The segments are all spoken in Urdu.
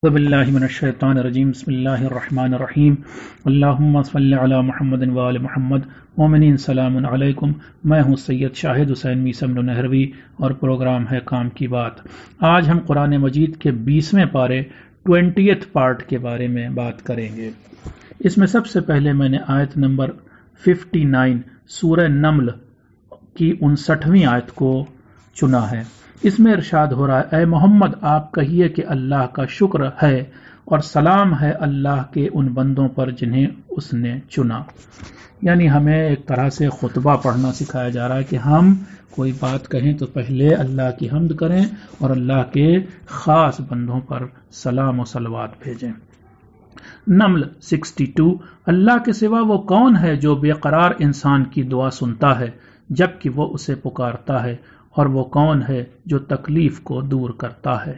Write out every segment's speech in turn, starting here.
باللہ من الشیطان الرجیم بسم اللہ الرحمن الرحیم اللہم صلی علی محمد وآل محمد مومنین سلام علیکم۔ میں ہوں سید شاہد حسین میثم نہروی اور پروگرام ہے کام کی بات۔ آج ہم قرآن مجید کے 20ویں پارے 20th پارٹ کے بارے میں بات کریں گے۔ اس میں سب سے پہلے میں نے آیت نمبر 59 سورہ نمل کی 59ویں آیت کو چنا ہے۔ اس میں ارشاد ہو رہا ہے، اے محمد آپ کہیے کہ اللہ کا شکر ہے اور سلام ہے اللہ کے ان بندوں پر جنہیں اس نے چنا۔ یعنی ہمیں ایک طرح سے خطبہ پڑھنا سکھایا جا رہا ہے کہ ہم کوئی بات کہیں تو پہلے اللہ کی حمد کریں اور اللہ کے خاص بندوں پر سلام و صلوات بھیجیں۔ نمل 62 اللہ کے سوا وہ کون ہے جو بے قرار انسان کی دعا سنتا ہے جبکہ وہ اسے پکارتا ہے، اور وہ کون ہے جو تکلیف کو دور کرتا ہے۔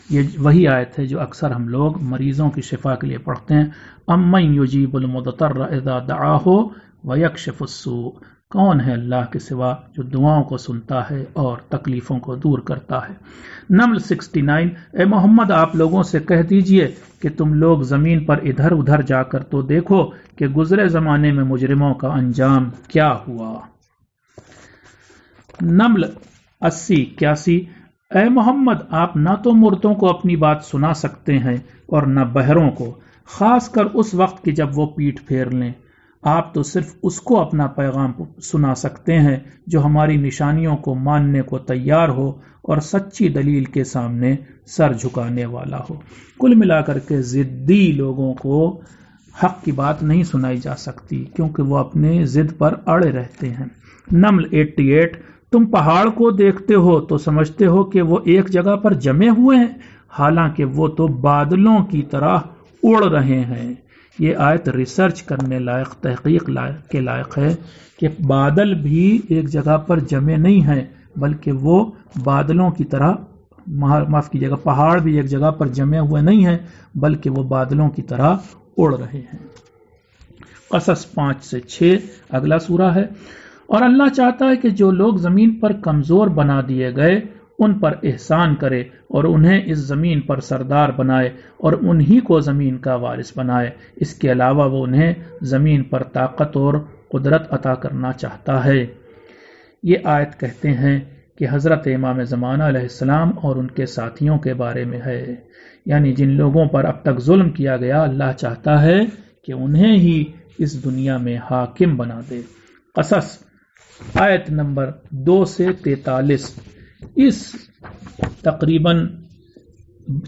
یہ وہی آیت ہے جو اکثر ہم لوگ مریضوں کی شفا کے لیے پڑھتے ہیں، امن یجیب المضطر اذا دعاہ ویکشف السوء۔ کون ہے اللہ کے سوا جو دعاؤں کو سنتا ہے اور تکلیفوں کو دور کرتا ہے۔ نمل 69 اے محمد آپ لوگوں سے کہہ دیجئے کہ تم لوگ زمین پر ادھر ادھر جا کر تو دیکھو کہ گزرے زمانے میں مجرموں کا انجام کیا ہوا۔ نمل 80-81 اے محمد آپ نہ تو مردوں کو اپنی بات سنا سکتے ہیں اور نہ بہروں کو، خاص کر اس وقت کی جب وہ پیٹھ پھیر لیں۔ آپ تو صرف اس کو اپنا پیغام سنا سکتے ہیں جو ہماری نشانیوں کو ماننے کو تیار ہو اور سچی دلیل کے سامنے سر جھکانے والا ہو۔ کل ملا کر کے ضدی لوگوں کو حق کی بات نہیں سنائی جا سکتی کیونکہ وہ اپنے ضد پر اڑے رہتے ہیں۔ نمل 88 تم پہاڑ کو دیکھتے ہو تو سمجھتے ہو کہ وہ ایک جگہ پر جمے ہوئے ہیں، حالانکہ وہ تو بادلوں کی طرح اڑ رہے ہیں۔ یہ آیت ریسرچ کرنے لائق، تحقیق کے لائق ہے کہ بادل بھی ایک جگہ پر جمے نہیں ہیں بلکہ وہ بادلوں کی طرح، معاف کیجیے گا، پہاڑ بھی ایک جگہ پر جمے ہوئے نہیں ہیں بلکہ وہ بادلوں کی طرح اڑ رہے ہیں۔ قصص 5-6 اگلا سورہ ہے۔ اور اللہ چاہتا ہے کہ جو لوگ زمین پر کمزور بنا دیے گئے ان پر احسان کرے اور انہیں اس زمین پر سردار بنائے اور انہی کو زمین کا وارث بنائے۔ اس کے علاوہ وہ انہیں زمین پر طاقت اور قدرت عطا کرنا چاہتا ہے۔ یہ آیت کہتے ہیں کہ حضرت امام زمانہ علیہ السلام اور ان کے ساتھیوں کے بارے میں ہے، یعنی جن لوگوں پر اب تک ظلم کیا گیا اللہ چاہتا ہے کہ انہیں ہی اس دنیا میں حاکم بنا دے۔ قصص آیت نمبر 2-43 اس تقریباً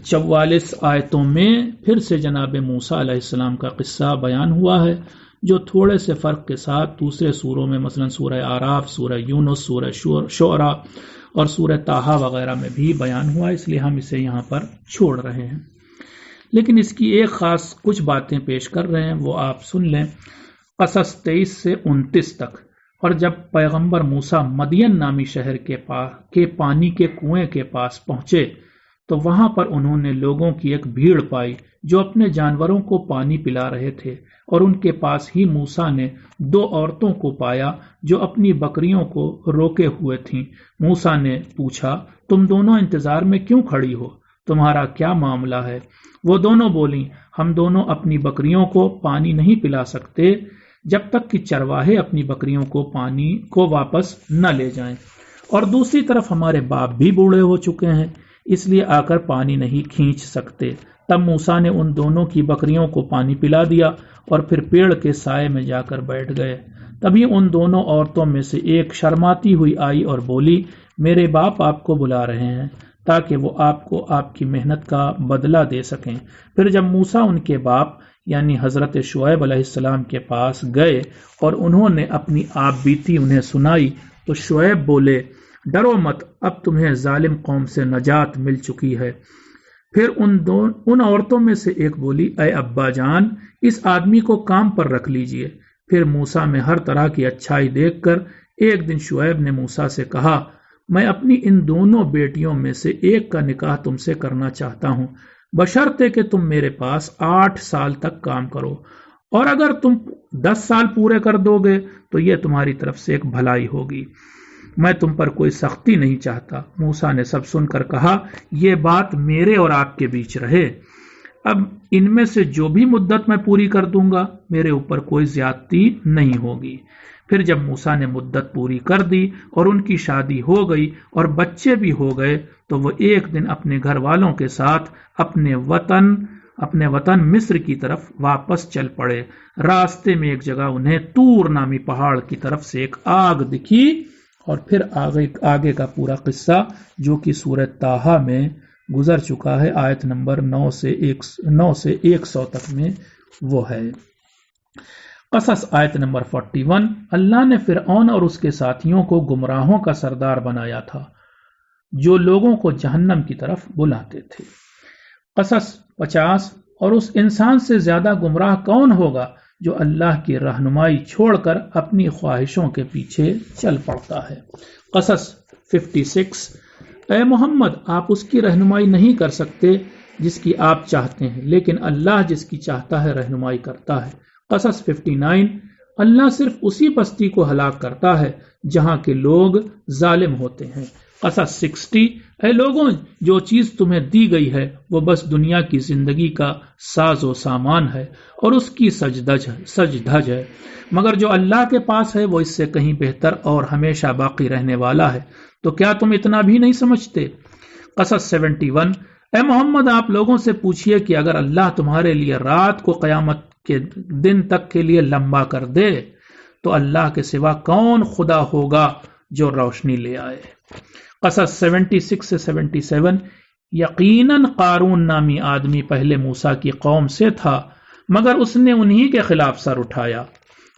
44 آیتوں میں پھر سے جناب موسیٰ علیہ السلام کا قصہ بیان ہوا ہے، جو تھوڑے سے فرق کے ساتھ دوسرے سوروں میں مثلا سورہ آراف، سورہ یونس، سورہ شعراء اور سورہ طٰہٰ وغیرہ میں بھی بیان ہوا، اس لیے ہم اسے یہاں پر چھوڑ رہے ہیں، لیکن اس کی ایک خاص کچھ باتیں پیش کر رہے ہیں، وہ آپ سن لیں۔ قصص 23-29 تک۔ اور جب پیغمبر موسیٰ مدین نامی شہر کے پانی کے کنویں کے پاس پہنچے تو وہاں پر انہوں نے لوگوں کی ایک بھیڑ پائی جو اپنے جانوروں کو پانی پلا رہے تھے، اور ان کے پاس ہی موسیٰ نے 2 عورتوں کو پایا جو اپنی بکریوں کو روکے ہوئے تھیں۔ موسیٰ نے پوچھا تم دونوں انتظار میں کیوں کھڑی ہو؟ تمہارا کیا معاملہ ہے؟ وہ دونوں بولیں ہم دونوں اپنی بکریوں کو پانی نہیں پلا سکتے جب تک کہ چرواہے اپنی بکریوں کو پانی کو واپس نہ لے جائیں، اور دوسری طرف ہمارے باپ بھی بوڑھے ہو چکے ہیں، اس لیے آ کر پانی نہیں کھینچ سکتے۔ تب موسیٰ نے ان دونوں کی بکریوں کو پانی پلا دیا اور پھر پیڑ کے سائے میں جا کر بیٹھ گئے۔ تبھی ان دونوں عورتوں میں سے ایک شرماتی ہوئی آئی اور بولی میرے باپ آپ کو بلا رہے ہیں تاکہ وہ آپ کو آپ کی محنت کا بدلہ دے سکیں۔ پھر جب موسیٰ ان کے باپ یعنی حضرت شعیب علیہ السلام کے پاس گئے اور انہوں نے اپنی آپ بیتی انہیں سنائی تو شعیب بولے ڈرو مت، اب تمہیں ظالم قوم سے نجات مل چکی ہے۔ پھر ان عورتوں میں سے ایک بولی اے ابا جان اس آدمی کو کام پر رکھ لیجئے۔ پھر موسیٰ میں ہر طرح کی اچھائی دیکھ کر ایک دن شعیب نے موسیٰ سے کہا میں اپنی ان دونوں بیٹیوں میں سے ایک کا نکاح تم سے کرنا چاہتا ہوں، بشرطے کہ تم میرے پاس 8 سال تک کام کرو، اور اگر تم 10 سال پورے کر دو گے تو یہ تمہاری طرف سے ایک بھلائی ہوگی، میں تم پر کوئی سختی نہیں چاہتا۔ موسیٰ نے سب سن کر کہا یہ بات میرے اور آپ کے بیچ رہے۔ اب ان میں سے جو بھی مدت میں پوری کر دوں گا میرے اوپر کوئی زیادتی نہیں ہوگی۔ پھر جب موسیٰ نے مدت پوری کر دی اور ان کی شادی ہو گئی اور بچے بھی ہو گئے تو وہ ایک دن اپنے گھر والوں کے ساتھ اپنے وطن مصر کی طرف واپس چل پڑے۔ راستے میں ایک جگہ انہیں طور نامی پہاڑ کی طرف سے ایک آگ دکھی، اور پھر آگے کا پورا قصہ جو کہ سورہ طٰہٰ میں گزر چکا ہے، آیت نمبر 9 سے 100 تک میں وہ ہے۔ قصص آیت نمبر 41، اللہ نے فرعون اور اس کے ساتھیوں کو گمراہوں کا سردار بنایا تھا جو لوگوں کو جہنم کی طرف بلاتے تھے۔ قصص 50، اور اس انسان سے زیادہ گمراہ کون ہوگا جو اللہ کی رہنمائی چھوڑ کر اپنی خواہشوں کے پیچھے چل پڑتا ہے۔ قصص 56، اے محمد آپ اس کی رہنمائی نہیں کر سکتے جس کی آپ چاہتے ہیں، لیکن اللہ جس کی چاہتا ہے رہنمائی کرتا ہے۔ قصص 59، اللہ صرف اسی بستی کو ہلاک کرتا ہے جہاں کے لوگ ظالم ہوتے ہیں۔ قصص 60، اے لوگوں جو چیز تمہیں دی گئی ہے وہ بس دنیا کی زندگی کا ساز و سامان ہے اور اس کی سج دھج ہے، مگر جو اللہ کے پاس ہے وہ اس سے کہیں بہتر اور ہمیشہ باقی رہنے والا ہے، تو کیا تم اتنا بھی نہیں سمجھتے؟ قصص 71، اے محمد آپ لوگوں سے پوچھئے کہ اگر اللہ تمہارے لیے رات کو قیامت کے دن تک کے لیے لمبا کر دے تو اللہ کے سوا کون خدا ہوگا جو روشنی لے آئے۔ قصص 76 سے 77، یقیناً قارون نامی آدمی پہلے موسیٰ کی قوم سے تھا مگر اس نے انہی کے خلاف سر اٹھایا۔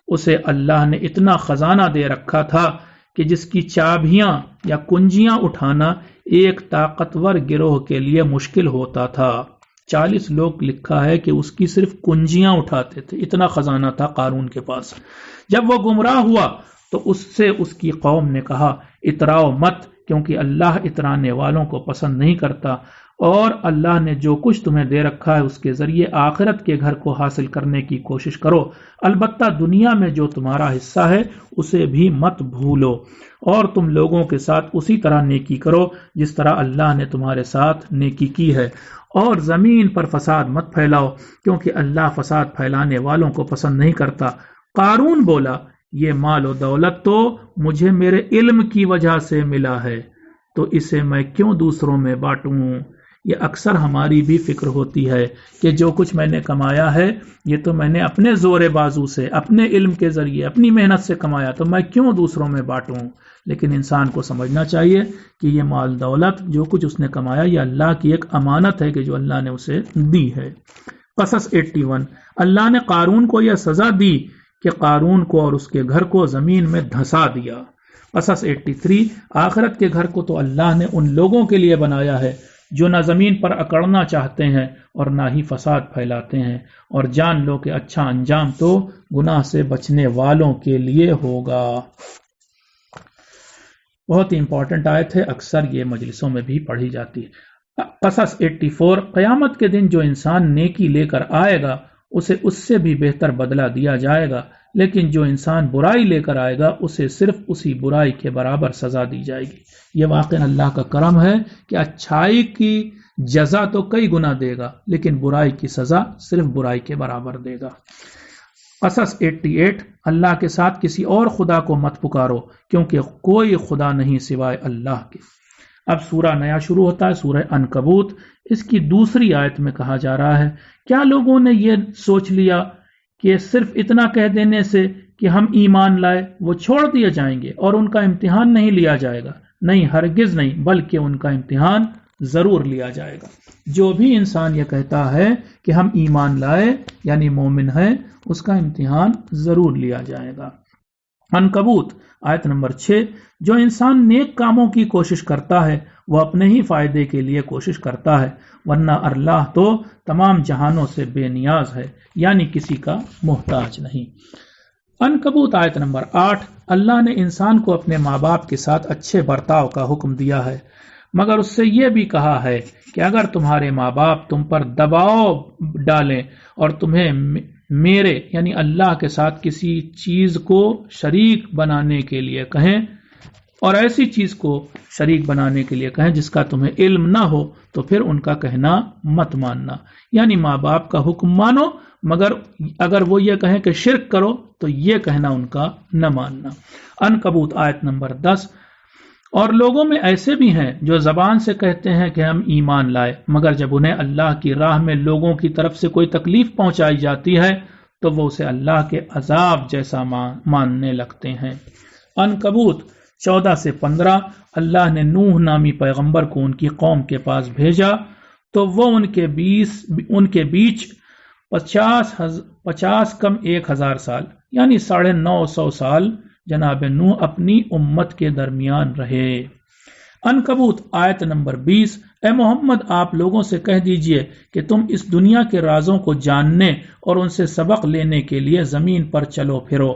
اسے اللہ نے اتنا خزانہ دے رکھا تھا کہ جس کی چابیاں یا کنجیاں اٹھانا ایک طاقتور گروہ کے لیے مشکل ہوتا تھا۔ 40 لوگ لکھا ہے کہ اس کی صرف کنجیاں اٹھاتے تھے، اتنا خزانہ تھا قارون کے پاس۔ جب وہ گمراہ ہوا تو اس سے اس کی قوم نے کہا اتراؤ مت، کیونکہ اللہ اترانے والوں کو پسند نہیں کرتا، اور اللہ نے جو کچھ تمہیں دے رکھا ہے اس کے ذریعے آخرت کے گھر کو حاصل کرنے کی کوشش کرو، البتہ دنیا میں جو تمہارا حصہ ہے اسے بھی مت بھولو، اور تم لوگوں کے ساتھ اسی طرح نیکی کرو جس طرح اللہ نے تمہارے ساتھ نیکی کی ہے، اور زمین پر فساد مت پھیلاؤ کیونکہ اللہ فساد پھیلانے والوں کو پسند نہیں کرتا۔ قارون بولا یہ مال و دولت تو مجھے میرے علم کی وجہ سے ملا ہے تو اسے میں کیوں دوسروں میں بانٹوں۔ یہ اکثر ہماری بھی فکر ہوتی ہے کہ جو کچھ میں نے کمایا ہے یہ تو میں نے اپنے زور بازو سے، اپنے علم کے ذریعے، اپنی محنت سے کمایا، تو میں کیوں دوسروں میں بانٹوں۔ لیکن انسان کو سمجھنا چاہیے کہ یہ مال دولت جو کچھ اس نے کمایا یہ اللہ کی ایک امانت ہے کہ جو اللہ نے اسے دی ہے۔ قصص 81، اللہ نے قارون کو یہ سزا دی کہ قارون کو اور اس کے گھر کو زمین میں دھسا دیا۔ قصص 83، آخرت کے گھر کو تو اللہ نے ان لوگوں کے لیے بنایا ہے جو نہ زمین پر اکڑنا چاہتے ہیں اور نہ ہی فساد پھیلاتے ہیں، اور جان لو کہ اچھا انجام تو گناہ سے بچنے والوں کے لیے ہوگا۔ بہت ہی امپورٹنٹ آیت ہے، اکثر یہ مجلسوں میں بھی پڑھی جاتی ہے۔ قصص 84، قیامت کے دن جو انسان نیکی لے کر آئے گا اسے اس سے بھی بہتر بدلہ دیا جائے گا، لیکن جو انسان برائی لے کر آئے گا اسے صرف اسی برائی کے برابر سزا دی جائے گی۔ یہ واقعاً اللہ کا کرم ہے کہ اچھائی کی جزا تو کئی گنا دے گا لیکن برائی کی سزا صرف برائی کے برابر دے گا۔ قصص 88، اللہ کے ساتھ کسی اور خدا کو مت پکارو کیونکہ کوئی خدا نہیں سوائے اللہ کے۔ اب سورہ نیا شروع ہوتا ہے، سورہ عنکبوت۔ اس کی دوسری آیت میں کہا جا رہا ہے کیا لوگوں نے یہ سوچ لیا کہ صرف اتنا کہہ دینے سے کہ ہم ایمان لائے وہ چھوڑ دیے جائیں گے اور ان کا امتحان نہیں لیا جائے گا؟ نہیں، ہرگز نہیں، بلکہ ان کا امتحان ضرور لیا جائے گا۔ جو بھی انسان یہ کہتا ہے کہ ہم ایمان لائے یعنی مومن ہیں، اس کا امتحان ضرور لیا جائے گا۔ عنکبوت آیت نمبر 6، جو انسان نیک کاموں کی کوشش کرتا ہے وہ اپنے ہی فائدے کے لیے کوشش کرتا ہے، ورنہ اللہ تو تمام جہانوں سے بے نیاز ہے، یعنی کسی کا محتاج نہیں۔ عنکبوت آیت نمبر 8، اللہ نے انسان کو اپنے ماں باپ کے ساتھ اچھے برتاؤ کا حکم دیا ہے، مگر اس سے یہ بھی کہا ہے کہ اگر تمہارے ماں باپ تم پر دباؤ ڈالیں اور تمہیں میرے یعنی اللہ کے ساتھ کسی چیز کو شریک بنانے کے لیے کہیں اور ایسی چیز کو شریک بنانے کے لیے کہیں جس کا تمہیں علم نہ ہو تو پھر ان کا کہنا مت ماننا، یعنی ماں باپ کا حکم مانو مگر اگر وہ یہ کہیں کہ شرک کرو تو یہ کہنا ان کا نہ ماننا۔ عنکبوت آیت نمبر 10۔ اور لوگوں میں ایسے بھی ہیں جو زبان سے کہتے ہیں کہ ہم ایمان لائے، مگر جب انہیں اللہ کی راہ میں لوگوں کی طرف سے کوئی تکلیف پہنچائی جاتی ہے تو وہ اسے اللہ کے عذاب جیسا ماننے لگتے ہیں۔ عنکبوت 14 سے 15۔ اللہ نے نوح نامی پیغمبر کو ان کی قوم کے پاس بھیجا تو وہ ان کے بیچ 50 کم 1000 سال یعنی 950 سال جناب نوح اپنی امت کے درمیان رہے۔ عنکبوت آیت نمبر 20۔ اے محمد آپ لوگوں سے کہہ دیجئے کہ تم اس دنیا کے رازوں کو جاننے اور ان سے سبق لینے کے لیے زمین پر چلو پھرو،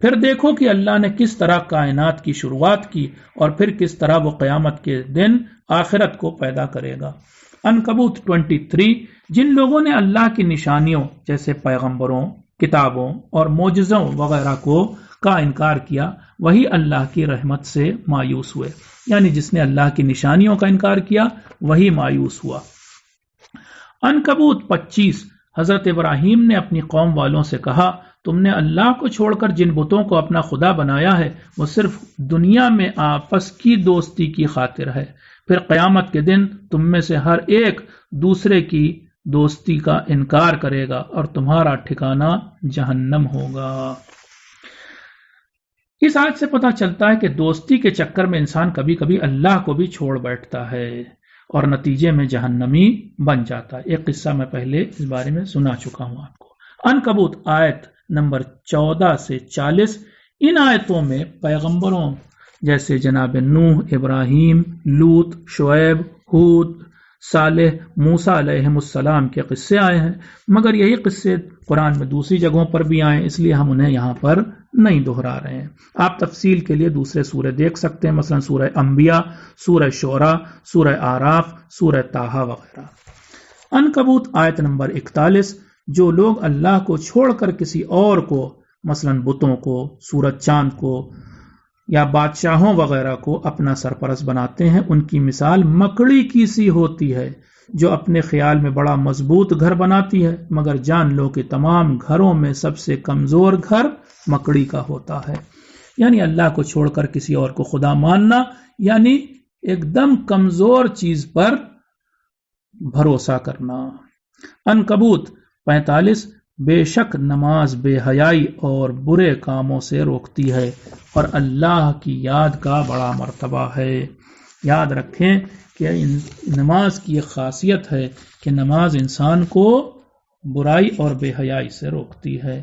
پھر دیکھو کہ اللہ نے کس طرح کائنات کی شروعات کی اور پھر کس طرح وہ قیامت کے دن آخرت کو پیدا کرے گا۔ عنکبوت 23۔ جن لوگوں نے اللہ کی نشانیوں جیسے پیغمبروں، کتابوں اور معجزوں وغیرہ کا انکار کیا وہی اللہ کی رحمت سے مایوس ہوئے، یعنی جس نے اللہ کی نشانیوں کا انکار کیا وہی مایوس ہوا۔ عنکبوت 25۔ حضرت ابراہیم نے اپنی قوم والوں سے کہا تم نے اللہ کو چھوڑ کر جن بتوں کو اپنا خدا بنایا ہے وہ صرف دنیا میں آپس کی دوستی کی خاطر ہے، پھر قیامت کے دن تم میں سے ہر ایک دوسرے کی دوستی کا انکار کرے گا اور تمہارا ٹھکانہ جہنم ہوگا۔ اس آیت سے پتہ چلتا ہے کہ دوستی کے چکر میں انسان کبھی کبھی اللہ کو بھی چھوڑ بیٹھتا ہے اور نتیجے میں جہنمی بن جاتا ہے۔ ایک قصہ میں پہلے اس بارے میں سنا چکا ہوں آپ کو۔ عنکبوت آیت نمبر 14 سے 40۔ ان آیتوں میں پیغمبروں جیسے جناب نوح، ابراہیم، لوط، شعیب، ہود، صالح، موسیٰ علیہ السلام کے قصے آئے ہیں، مگر یہی قصے قرآن میں دوسری جگہوں پر بھی آئے اس لیے ہم انہیں یہاں پر نہیں دہرا رہے ہیں۔ آپ تفصیل کے لیے دوسرے سورے دیکھ سکتے ہیں، مثلا سورہ انبیاء، سورہ شعراء، سورہ اعراف، سورہ طٰہٰ وغیرہ۔ عنکبوت آیت نمبر 41۔ جو لوگ اللہ کو چھوڑ کر کسی اور کو مثلا بتوں کو، سورج چاند کو یا بادشاہوں وغیرہ کو اپنا سرپرست بناتے ہیں ان کی مثال مکڑی کی سی ہوتی ہے جو اپنے خیال میں بڑا مضبوط گھر بناتی ہے، مگر جان لو کہ تمام گھروں میں سب سے کمزور گھر مکڑی کا ہوتا ہے۔ یعنی اللہ کو چھوڑ کر کسی اور کو خدا ماننا یعنی ایک دم کمزور چیز پر بھروسہ کرنا۔ عنکبوت 45۔ بے شک نماز بے حیائی اور برے کاموں سے روکتی ہے اور اللہ کی یاد کا بڑا مرتبہ ہے۔ یاد رکھیں کہ نماز کی ایک خاصیت ہے کہ نماز انسان کو برائی اور بے حیائی سے روکتی ہے۔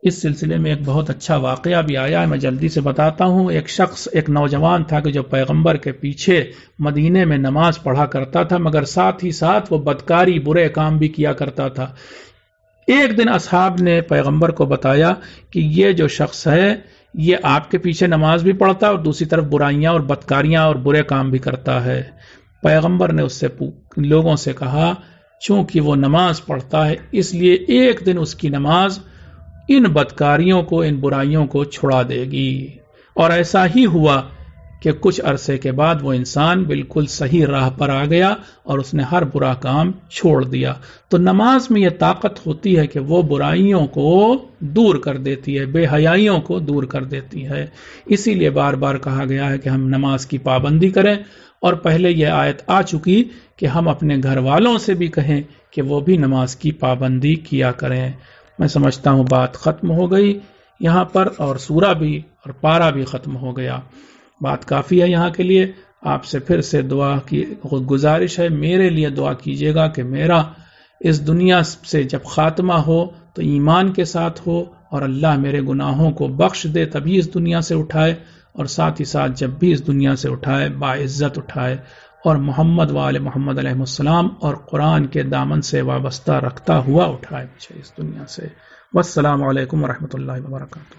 اس سلسلے میں ایک بہت اچھا واقعہ بھی آیا ہے، میں جلدی سے بتاتا ہوں۔ ایک نوجوان تھا کہ جو پیغمبر کے پیچھے مدینے میں نماز پڑھا کرتا تھا، مگر ساتھ ہی ساتھ وہ بدکاری، برے کام بھی کیا کرتا تھا۔ ایک دن اصحاب نے پیغمبر کو بتایا کہ یہ جو شخص ہے یہ آپ کے پیچھے نماز بھی پڑھتا ہے اور دوسری طرف برائیاں اور بدکاریاں اور برے کام بھی کرتا ہے۔ پیغمبر نے اس سے لوگوں سے کہا چونکہ وہ نماز پڑھتا ہے اس لیے ایک دن اس کی نماز ان بدکاریوں کو، ان برائیوں کو چھڑا دے گی۔ اور ایسا ہی ہوا کہ کچھ عرصے کے بعد وہ انسان بالکل صحیح راہ پر آ گیا اور اس نے ہر برا کام چھوڑ دیا۔ تو نماز میں یہ طاقت ہوتی ہے کہ وہ برائیوں کو دور کر دیتی ہے، بے حیائیوں کو دور کر دیتی ہے۔ اسی لیے بار بار کہا گیا ہے کہ ہم نماز کی پابندی کریں، اور پہلے یہ آیت آ چکی کہ ہم اپنے گھر والوں سے بھی کہیں کہ وہ بھی نماز کی پابندی کیا کریں۔ میں سمجھتا ہوں بات ختم ہو گئی یہاں پر، اور سورہ بھی اور پارہ بھی ختم ہو گیا۔ بات کافی ہے یہاں کے لیے۔ آپ سے پھر سے دعا کی گزارش ہے، میرے لیے دعا کیجیے گا کہ میرا اس دنیا سے جب خاتمہ ہو تو ایمان کے ساتھ ہو اور اللہ میرے گناہوں کو بخش دے تبھی اس دنیا سے اٹھائے، اور ساتھ ہی ساتھ جب بھی اس دنیا سے اٹھائے باعزت اٹھائے اور محمد وآل محمد علیہ السلام اور قرآن کے دامن سے وابستہ رکھتا ہوا اٹھائے مجھے اس دنیا سے۔ والسلام علیکم ورحمۃ اللہ وبرکاتہ۔